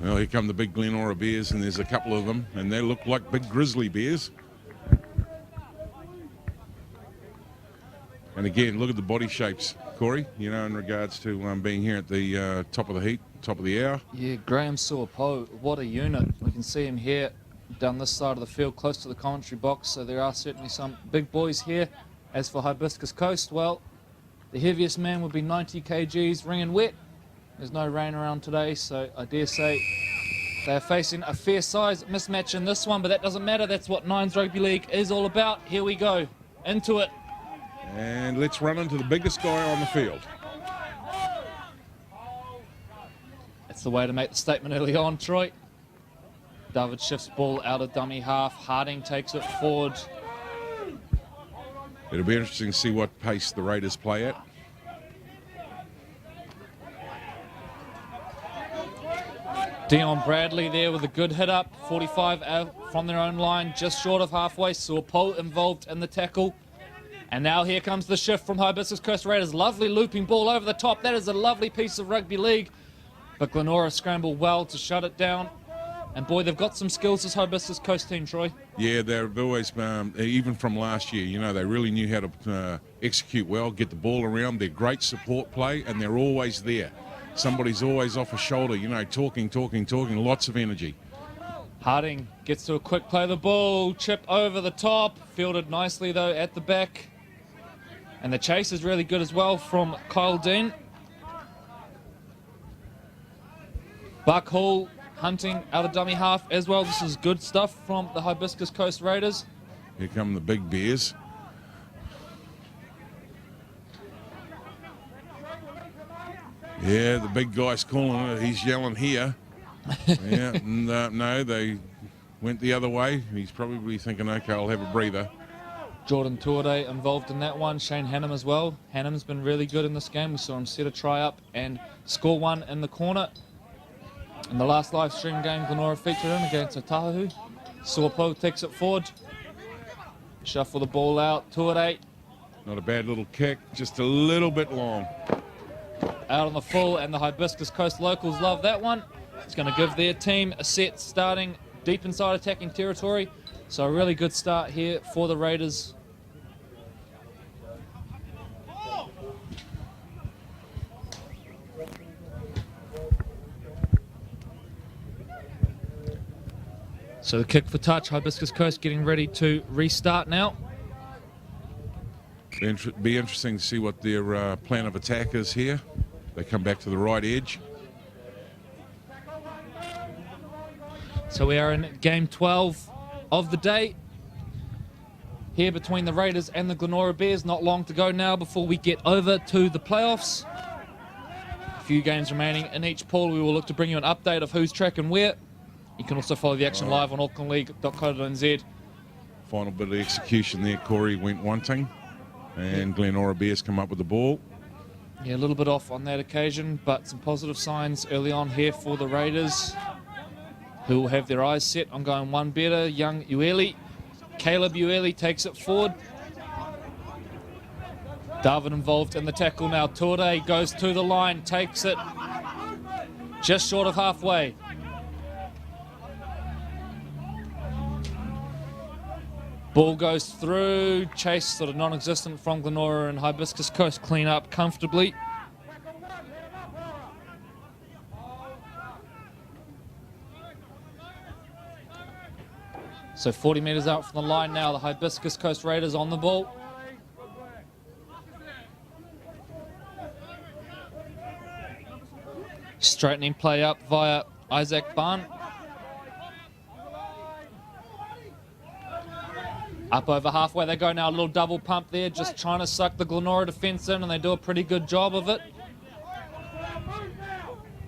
Well, here come the big Glenora bears, and there's a couple of them, and they look like big grizzly bears. And again, look at the body shapes, Corey, you know, in regards to being here at the top of the heat, top of the hour. Yeah, Graham Suapo, what a unit. We can see him here down this side of the field, close to the commentary box, so there are certainly some big boys here. As for Hibiscus Coast, well, the heaviest man would be 90 kgs, ringing wet. There's no rain around today, so I dare say they're facing a fair size mismatch in this one, but that doesn't matter. That's what Nines Rugby League is all about. Here we go, into it. And let's run into the biggest guy on the field. That's the way to make the statement early on, Troy. David shifts ball out of dummy half. Harding takes it forward. It'll be interesting to see what pace the Raiders play at. Dion Bradley there with a good hit up. 45 out from their own line, just short of halfway. Saw Paul involved in the tackle. And now here comes the shift from Hibiscus Coast Raiders. Lovely looping ball over the top. That is a lovely piece of rugby league. But Glenora scrambled well to shut it down. And boy, they've got some skills, this Hibiscus Coast team, Troy. Yeah, they've always, even from last year, you know, they really knew how to execute well, get the ball around. They're great support play, and they're always there. Somebody's always off a shoulder, you know, talking, lots of energy. Harding gets to a quick play of the ball, chip over the top, fielded nicely though at the back. And the chase is really good as well from Kyle Dean. Buck Hall hunting out of dummy half as well. This is good stuff from the Hibiscus Coast Raiders. Here come the big bears. Yeah, the big guy's calling it. He's yelling here. Yeah, and, no, they went the other way. He's probably thinking, okay, I'll have a breather. Jordan Tourde involved in that one. Shane Hannum as well. Hannum's been really good in this game. We saw him set a try up and score one in the corner. In the last live stream game, Glenora featured in against Otahu. Suapo takes it forward. Shuffle the ball out. Tourde. Not a bad little kick, just a little bit long. Out on the full, and the Hibiscus Coast locals love that one. It's going to give their team a set starting deep inside attacking territory. So a really good start here for the Raiders. So the kick for touch, Hibiscus Coast getting ready to restart now. Be interesting to see what their plan of attack is here. They come back to the right edge. So we are in game 12 of the day here between the Raiders and the Glenora Bears. Not long to go now before we get over to the playoffs. A few games remaining in each pool. We will look to bring you an update of who's tracking where. You can also follow the action live on aucklandleague.co.nz. Final bit of execution there. Corey went wanting, and Glenora Bears come up with the ball. Yeah, a little bit off on that occasion, but some positive signs early on here for the Raiders, who will have their eyes set on going one better. Young Ueli, Caleb Ueli takes it forward. David involved in the tackle now. Tourde goes to the line, takes it just short of halfway. Ball goes through, chase sort of non-existent from Glenora, and Hibiscus Coast clean up comfortably. So 40 metres out from the line now, the Hibiscus Coast Raiders on the ball. Straightening play up via Isaac Barn. Up over halfway they go now, a little double pump there, just trying to suck the Glenora defence in, and they do a pretty good job of it.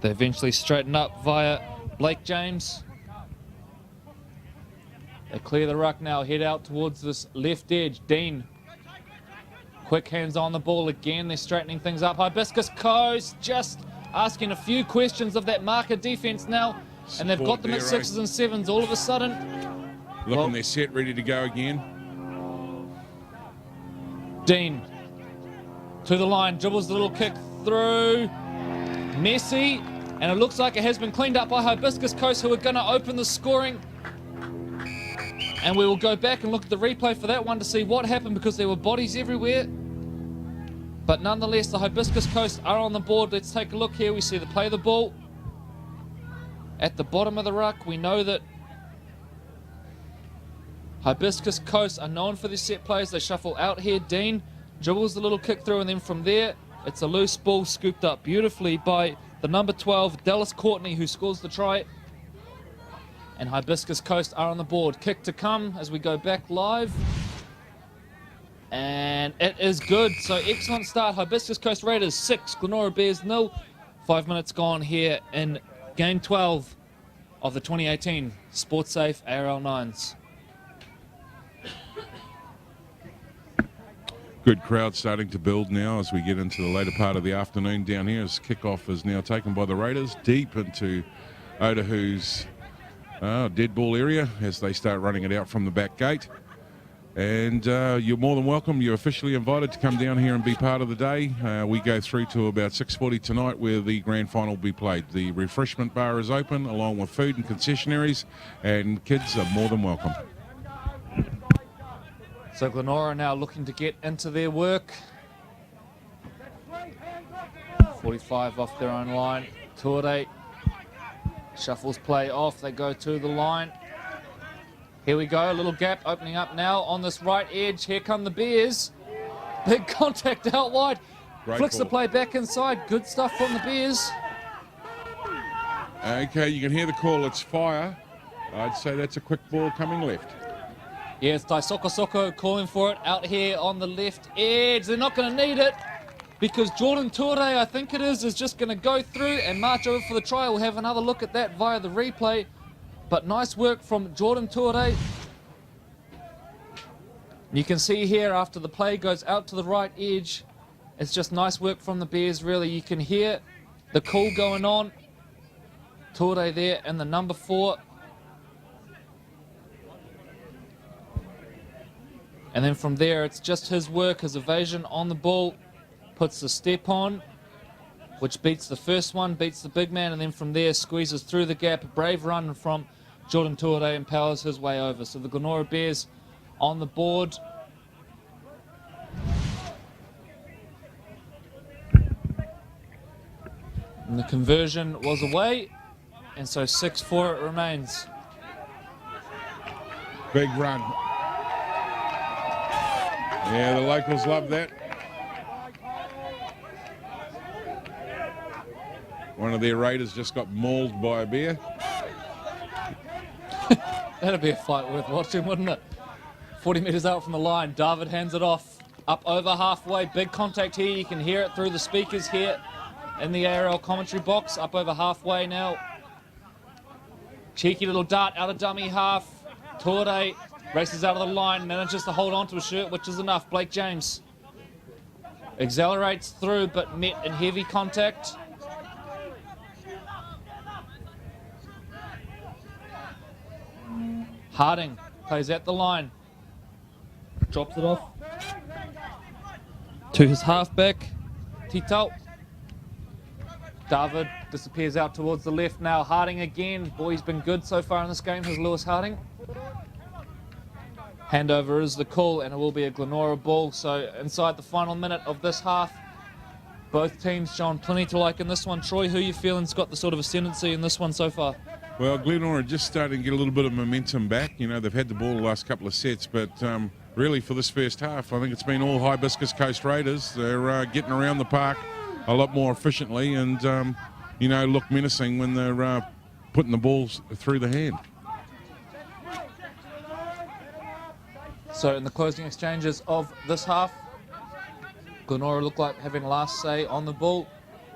They eventually straighten up via Blake James. They clear the ruck now, head out towards this left edge. Dean, quick hands on the ball again, they're straightening things up. Hibiscus Coast just asking a few questions of that marker defence now, and they've got them at 6s and 7s all of a sudden. Looking, they're set, ready to go again. Dean to the line, dribbles the little kick through. Messi And it looks like it has been cleaned up by Hibiscus Coast, who are going to open the scoring. And we will go back and look at the replay for that one to see what happened, because there were bodies everywhere. But nonetheless, the Hibiscus Coast are on the board. Let's take a look here. We see the play the ball at the bottom of the ruck. We know that Hibiscus Coast are known for their set plays. They shuffle out here. Dean dribbles the little kick through, and then from there, it's a loose ball scooped up beautifully by the number 12, Dallas Courtney, who scores the try. And Hibiscus Coast are on the board. Kick to come as we go back live. And it is good. So excellent start. Hibiscus Coast Raiders 6, Glenora Bears 0. 5 minutes gone here in game 12 of the 2018 Sportsafe ARL Nines. Good crowd starting to build now as we get into the later part of the afternoon down here, as kickoff is now taken by the Raiders deep into Otahu's dead ball area as they start running it out from the back gate. And you're more than welcome. You're officially invited to come down here and be part of the day. We go through to about 6:40 tonight, where the grand final will be played. The refreshment bar is open along with food and concessionaries, and kids are more than welcome. So Glenora now looking to get into their work. 45 off their own line. Ture shuffles play off. They go to the line. Here we go. A little gap opening up now on this right edge. Here come the Bears. Big contact out wide. Great Flicks ball. the play back inside. Good stuff from the Bears. Okay, you can hear the call. It's fire. I'd say that's a quick ball coming left. Yeah, it's Daisoko Soko calling for it out here on the left edge. They're not going to need it because Jordan Ture, I think it is just going to go through and march over for the try. We'll have another look at that via the replay. But nice work from Jordan Ture. You can see here after the play goes out to the right edge, it's just nice work from the Bears, really. You can hear the call going on. Ture there and the number 4. And then from there, it's just his work, his evasion on the ball, puts the step on, which beats the first one, beats the big man, and then from there squeezes through the gap. A brave run from Jordan Ture and powers his way over. So the Glenora Bears on the board. And the conversion was away, and so 6-4 it remains. Big run. Yeah, the locals love that. One of their Raiders just got mauled by a bear. That'd be a fight worth watching, wouldn't it? 40 metres out from the line, David hands it off. Up over halfway, big contact here. You can hear it through the speakers here in the ARL commentary box. Up over halfway now. Cheeky little dart out of dummy half. Ture races out of the line, manages to hold on to a shirt, which is enough. Blake James accelerates through, but met in heavy contact. Harding plays at the line, drops it off to his halfback, Tito. David disappears out towards the left now. Harding again. Boy, he's been good so far in this game, has Lewis Harding. Handover is the call, and it will be a Glenora ball. So inside the final minute of this half, both teams showing plenty to like in this one. Troy, who you feeling's got the sort of ascendancy in this one so far? Well, Glenora just starting to get a little bit of momentum back. You know, they've had the ball the last couple of sets, but really for this first half, I think it's been all Hibiscus Coast Raiders. They're getting around the park a lot more efficiently and, you know, look menacing when they're putting the balls through the hand. So in the closing exchanges of this half, Glenora look like having last say on the ball.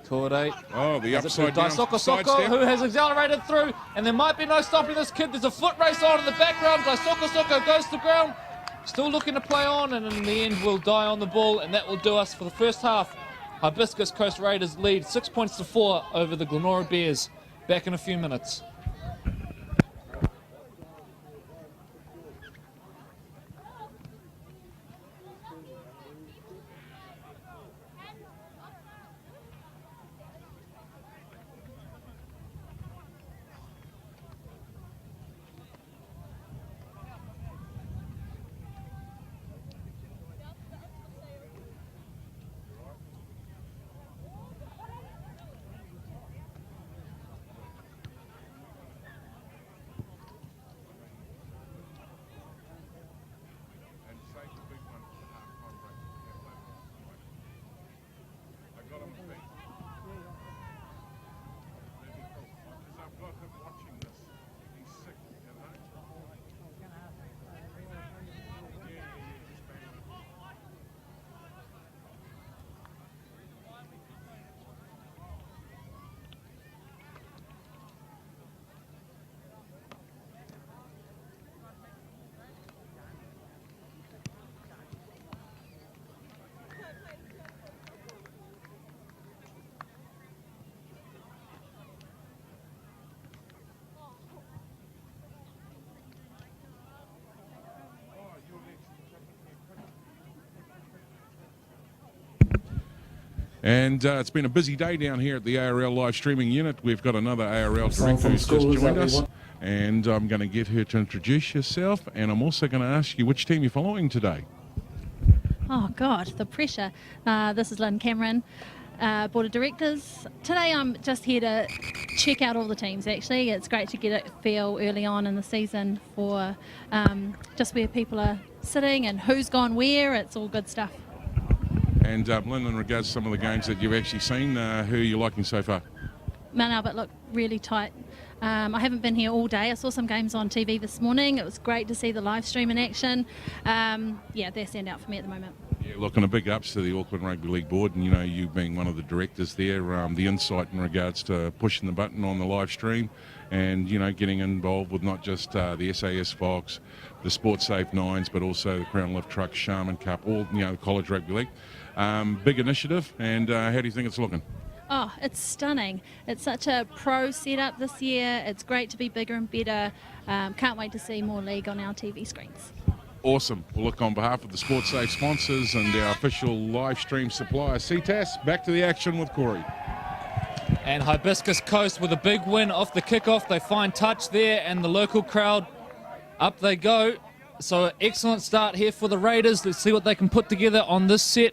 Ture. Oh, the upside down Daisoko side Soko, step. who has accelerated through, and there might be no stopping this kid. There's a foot race on in the background. Daisoko Soko goes to ground, still looking to play on, and in the end will die on the ball, and that will do us for the first half. Hibiscus Coast Raiders lead 6 points to 4 over the Glenora Bears. Back in a few minutes. And it's been a busy day down here at the ARL live streaming unit. We've got another ARL director who's just joined us, and I'm going to get her to introduce herself, and I'm also going to ask you which team you're following today. Oh God, the pressure. This is Lynn Cameron, Board of Directors. Today I'm just here to check out all the teams actually. It's great to get a feel early on in the season for just where people are sitting and who's gone where. It's all good stuff. And Lynn, in regards to some of the games that you've actually seen, who are you liking so far? Mount Albert look really tight. I haven't been here all day. I saw some games on TV this morning. It was great to see the live stream in action. Yeah, they stand out for me at the moment. Yeah, look, and a big ups to the Auckland Rugby League Board, and you being one of the directors there, the insight in regards to pushing the button on the live stream and, getting involved with not just the SAS Fox, the Sportsafe Nines, but also the Crown Lift Truck, Sharman Cup, all, the College Rugby League. Big initiative, and how do you think it's looking? Oh, it's stunning. It's such a pro setup this year. It's great to be bigger and better. Can't wait to see more league on our TV screens. Awesome. Well, look, on behalf of the Sportsafe sponsors and our official live stream supplier, Ctas, back to the action with Corey. And Hibiscus Coast with a big win off the kickoff. They find touch there, and the local crowd, up they go. So excellent start here for the Raiders. Let's see what they can put together on this set.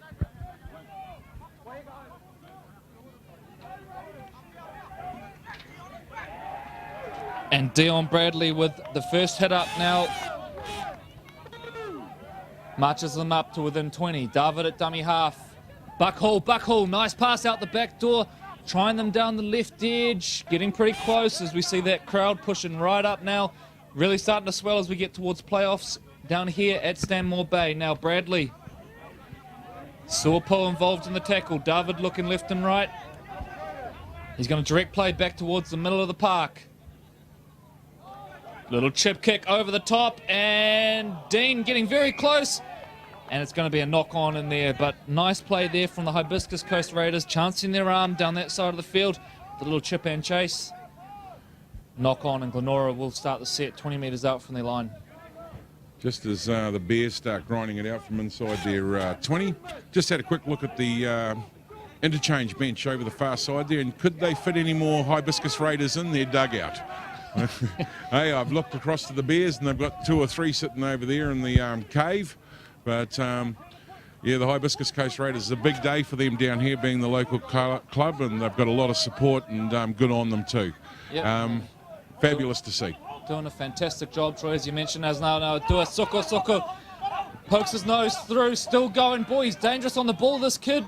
And Dion Bradley with the first hit up now. Marches them up to within 20. David at dummy half. Buckhall, nice pass out the back door. Trying them down the left edge. Getting pretty close as we see that crowd pushing right up now. Really starting to swell as we get towards playoffs down here at Stanmore Bay. Now Bradley. Sawpo involved in the tackle. David looking left and right. He's going to direct play back towards the middle of the park. Little chip kick over the top, and Dean getting very close, and it's going to be a knock on in there, but nice play there from the Hibiscus Coast Raiders, chancing their arm down that side of the field. The little chip and chase. Knock on, and Glenora will start the set 20 metres out from their line. Just as the Bears start grinding it out from inside their 20, just had a quick look at the interchange bench over the far side there, and could they fit any more Hibiscus Raiders in their dugout? Hey, I've looked across to the Bears, and they've got 2 or 3 sitting over there in the cave. But, yeah, the Hibiscus Coast Raiders is a big day for them down here, being the local club, and they've got a lot of support, and good on them too. Yep. Fabulous to see. Doing a fantastic job, Troy, as you mentioned. As now do a Soko. Pokes his nose through, still going. Boy, he's dangerous on the ball, this kid.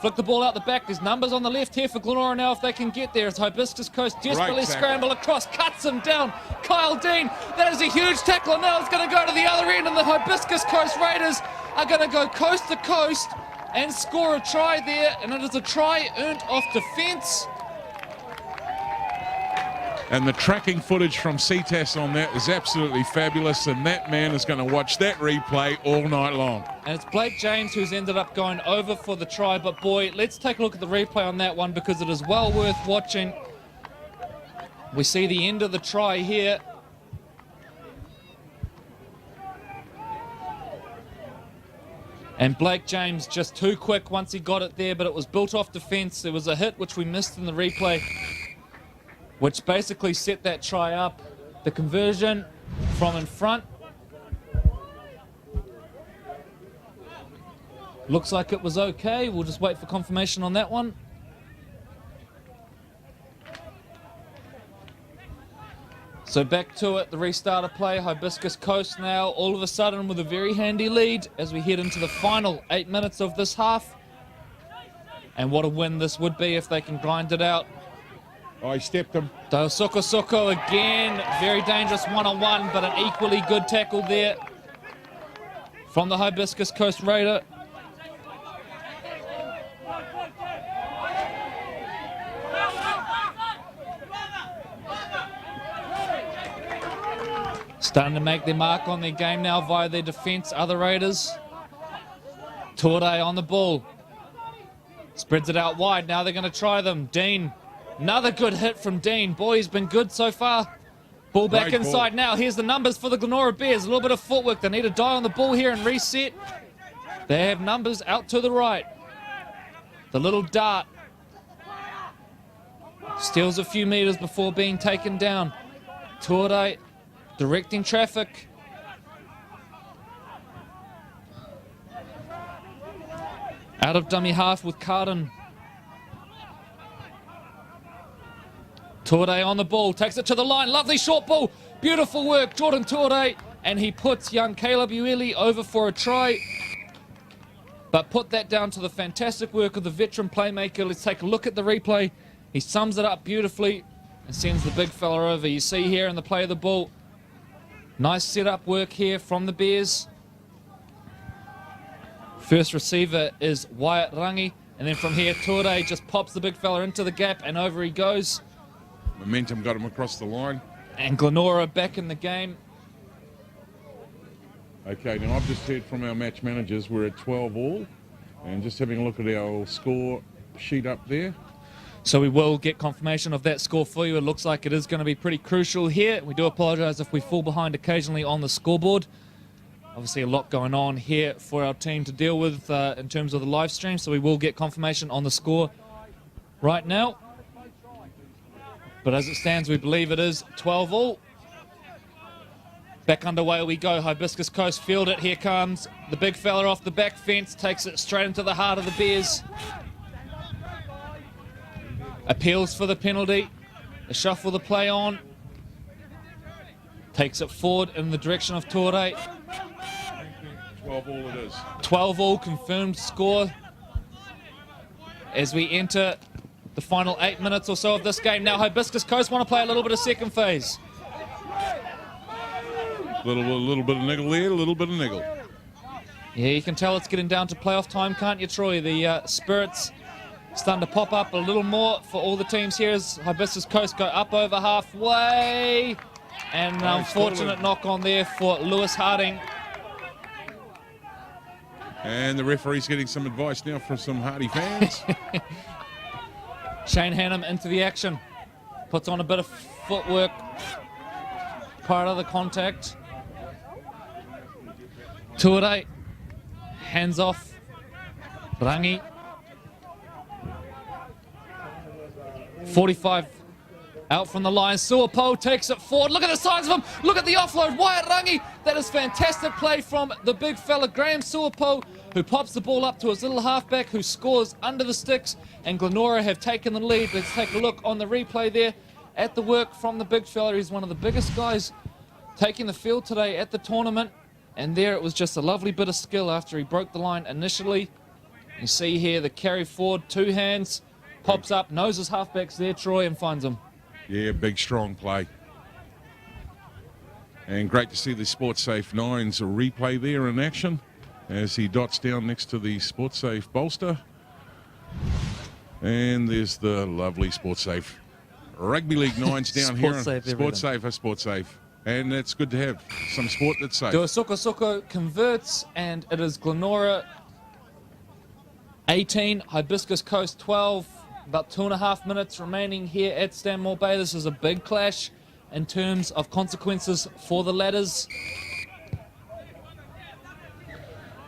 Flick the ball out the back. There's numbers on the left here for Glenora now if they can get there. It's Hibiscus Coast desperately scramble across, cuts him down. Kyle Dean, that is a huge tackle, and now it's going to go to the other end, and the Hibiscus Coast Raiders are going to go coast to coast and score a try there, and it is a try earned off defence. And the tracking footage from Ctas on that is absolutely fabulous, and that man is going to watch that replay all night long. And it's Blake James who's ended up going over for the try, but boy, let's take a look at the replay on that one because it is well worth watching. We see the end of the try here. And Blake James just too quick once he got it there, but it was built off defence. There was a hit which we missed in the replay, which basically set that try up. The conversion from in front. Looks like it was okay. We'll just wait for confirmation on that one. So back to it, the restart of play. Hibiscus Coast now all of a sudden with a very handy lead as we head into the final 8 minutes of this half. And what a win this would be if they can grind it out. Oh, he stepped him. Soko again, very dangerous one-on-one, but an equally good tackle there from the Hibiscus Coast Raider. Starting to make their mark on their game now via their defence, other Raiders. Torde on the ball. Spreads it out wide, now they're going to try them. Dean. Another good hit from Dean. Boy, he's been good so far. Ball back inside now. Here's the numbers for the Glenora Bears. A little bit of footwork. They need to die on the ball here and reset. They have numbers out to the right. The little dart steals a few meters before being taken down. Tuore directing traffic. Out of dummy half with Carden. Tuore on the ball, takes it to the line. Lovely short ball. Beautiful work, Jordan Tuore. And he puts young Caleb Ueli over for a try. But put that down to the fantastic work of the veteran playmaker. Let's take a look at the replay. He sums it up beautifully and sends the big fella over. You see here in the play of the ball. Nice setup work here from the Bears. First receiver is Wyatt Rangi. And then from here, Tuore just pops the big fella into the gap and over he goes. Momentum got him across the line. And Glenora back in the game. Okay, now I've just heard from our match managers we're at 12 all. And just having a look at our score sheet up there. So we will get confirmation of that score for you. It looks like it is going to be pretty crucial here. We do apologise if we fall behind occasionally on the scoreboard. Obviously a lot going on here for our team to deal with in terms of the live stream. So we will get confirmation on the score right now. But as it stands, we believe it is 12 all. Back underway we go. Hibiscus Coast field it. Here comes the big fella off the back fence. Takes it straight into the heart of the Bears. Appeals for the penalty. They shuffle the play on. Takes it forward in the direction of Tuore. 12 all it is. 12 all confirmed score. As we enter the final 8 minutes or so of this game. Now Hibiscus Coast want to play a little bit of second phase. Little bit of niggle there, a little bit of niggle. Yeah, you can tell it's getting down to playoff time, can't you, Troy? The spirits starting to pop up a little more for all the teams here as Hibiscus Coast go up over halfway. And an unfortunate knock on there for Lewis Harding. And the referee's getting some advice now from some Hardy fans. Shane Hannum into the action. Puts on a bit of footwork. Part of the contact. Tuore. Hands off. Rangi. 45 out from the line. Suapo takes it forward. Look at the size of him. Look at the offload. Wyatt Rangi. That is fantastic play from the big fella, Graham Suapo, who pops the ball up to his little halfback, who scores under the sticks. And Glenora have taken the lead. Let's take a look on the replay there at the work from the big fella. He's one of the biggest guys taking the field today at the tournament. And there it was just a lovely bit of skill after he broke the line initially. You see here the carry forward, two hands, pops up, knows his halfback's there, Troy, and finds him. Yeah, big, strong play. And great to see the Sportsafe Nines replay there in action as he dots down next to the Sportsafe bolster. And there's the lovely Sportsafe Rugby League Nines down here. Sportsafe. And it's good to have some sport that's safe. Duasuko converts, and it is Glenora 18, Hibiscus Coast 12. About 2.5 minutes remaining here at Stanmore Bay. This is a big clash in terms of consequences for the ladders.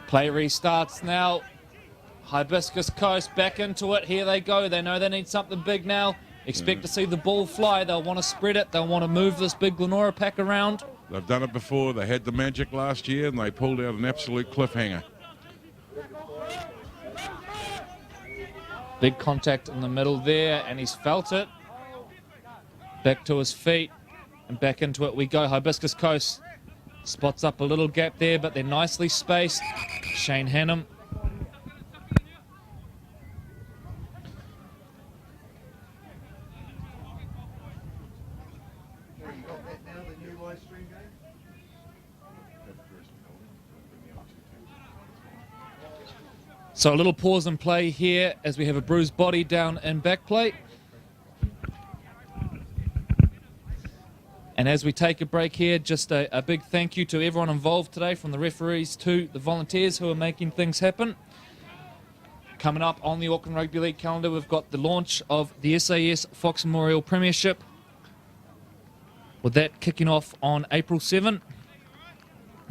Play restarts now. Hibiscus Coast back into it. Here they go. They know they need something big now. Expect to see the ball fly. They'll want to spread it. They'll want to move this big Glenora pack around. They've done it before. They had the magic last year and they pulled out an absolute cliffhanger. Big contact in the middle there, and he's felt it. Back to his feet, and back into it we go. Hibiscus Coast spots up a little gap there, but they're nicely spaced. Shane Hannum. So a little pause and play here as we have a bruised body down in back plate. And as we take a break here, just a big thank you to everyone involved today, from the referees to the volunteers who are making things happen. Coming up on the Auckland Rugby League calendar, we've got the launch of the SAS Fox Memorial Premiership, with that kicking off on April 7.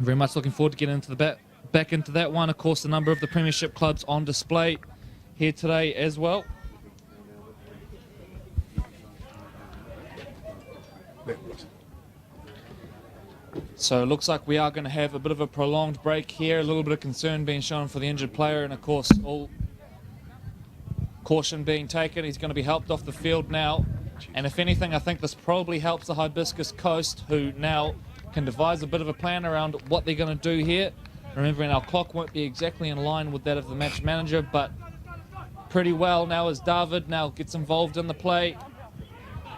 Very much looking forward to getting into the back into that one. Of course, the number of the Premiership clubs on display here today as well. So it looks like we are going to have a bit of a prolonged break here, a little bit of concern being shown for the injured player, and of course all caution being taken. He's going to be helped off the field now, and if anything I think this probably helps the Hibiscus Coast, who now can devise a bit of a plan around what they're going to do here. Remembering our clock won't be exactly in line with that of the match manager, but pretty well now as David now gets involved in the play.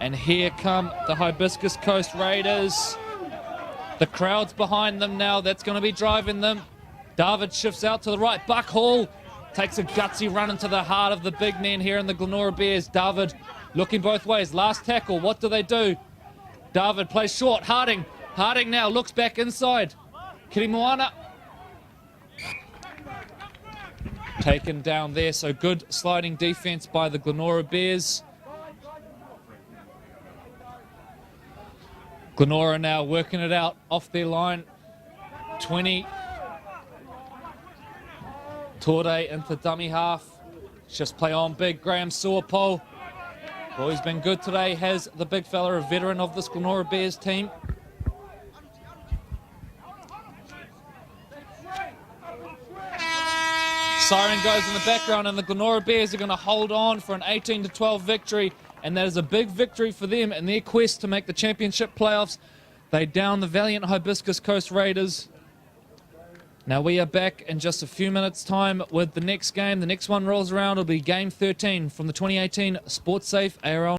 And here come the Hibiscus Coast Raiders. The crowd's behind them now. That's going to be driving them. David shifts out to the right. Buck Hall takes a gutsy run into the heart of the big men here in the Glenora Bears. David looking both ways. Last tackle. What do they do? David plays short. Harding now looks back inside. Kirimoana taken down there. So good sliding defense by the Glenora Bears. Glenora now working it out off their line. 20. Torde into dummy half. Just play on big. Graham Sawapole. Well, he's been good today. Has the big fella, a veteran of this Glenora Bears team. Siren goes in the background, and the Glenora Bears are going to hold on for an 18-12 victory. And that is a big victory for them in their quest to make the championship playoffs. They down the valiant Hibiscus Coast Raiders. Now we are back in just a few minutes' time with the next game. The next one rolls around. It'll be game 13 from the 2018 Sportsafe ARL